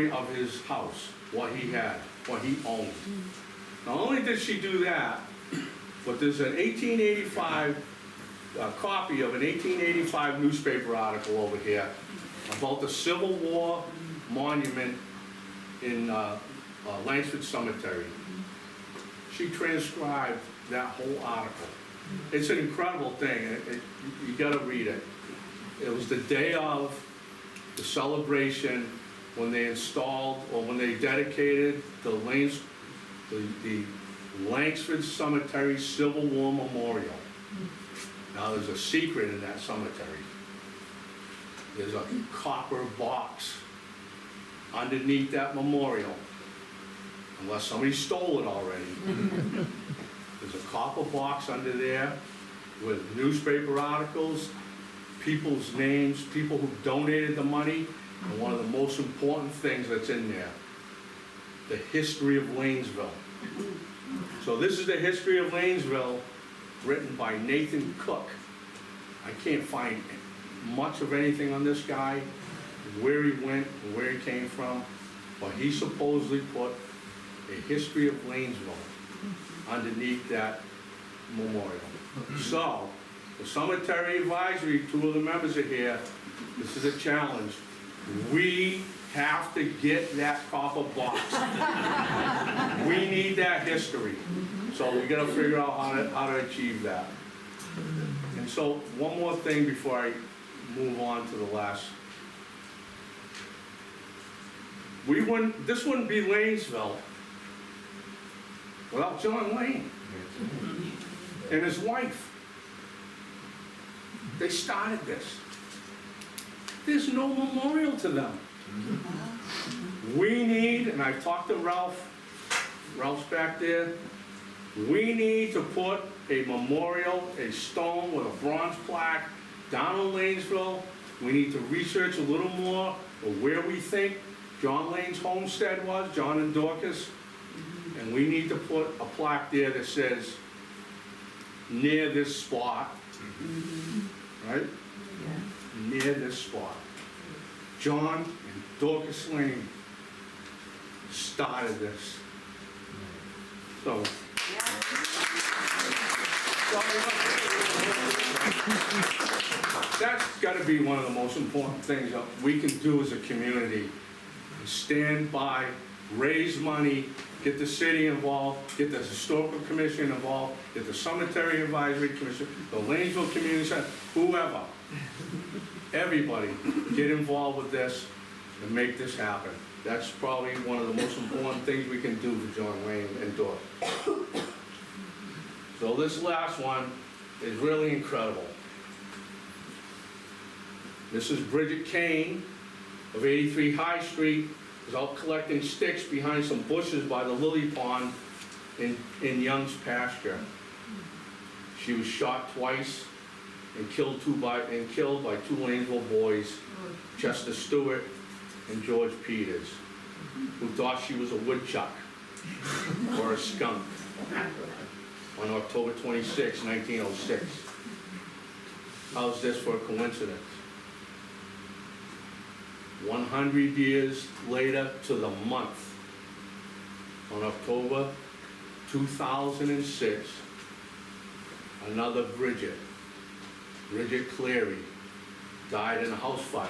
of his house, what he had, what he owned. Not only did she do that, but there's an 1885 copy of an 1885 newspaper article over here about the Civil War monument in Langsford Cemetery. She transcribed that whole article. It's an incredible thing. You gotta read it. It was the day of the celebration when they installed, or when they dedicated the Langsford Cemetery Civil War Memorial. Now there's a secret in that cemetery. There's a copper box underneath that memorial, unless somebody stole it already. There's a copper box under there with newspaper articles, people's names, people who donated the money, and one of the most important things that's in there, the history of Lanesville. So this is the history of Lanesville, written by Nathan Cook. I can't find much of anything on this guy, where he went, and where he came from, but he supposedly put a history of Lanesville underneath that memorial. So, the cemetery advisory, two of the members are here. This is a challenge. We have to get that copper box. We need that history. So we gotta figure out how to achieve that. And so, one more thing before I move on to the last. This wouldn't be Lanesville without John Lane and his wife. They started this. There's no memorial to them. We need, and I've talked to Ralph's back there, we need to put a memorial, a stone with a bronze plaque down in Lanesville. We need to research a little more of where we think John Lane's homestead was, John and Dorcas, and we need to put a plaque there that says, near this spot, right? Yeah. Near this spot. John and Dorcas Lane started this. So, that's got to be one of the most important things that we can do as a community. Stand by, raise money, get the city involved, get the historical commission involved, get the cemetery advisory commission, the Lanesville Community Center, whoever. Everybody get involved with this and make this happen. That's probably one of the most important things we can do for John Lane and Dork. So this last one is really incredible. Mrs. Bridget Kane of 83 High Street was out collecting sticks behind some bushes by the lily pond in Young's pasture. She was shot twice and killed by two Lanesville boys, Chester Stewart and George Peters, who thought she was a woodchuck or a skunk on October 26, 1906. How's this for a coincidence? 100 years later to the month, on October 2006, another Bridget Cleary, died in a house fire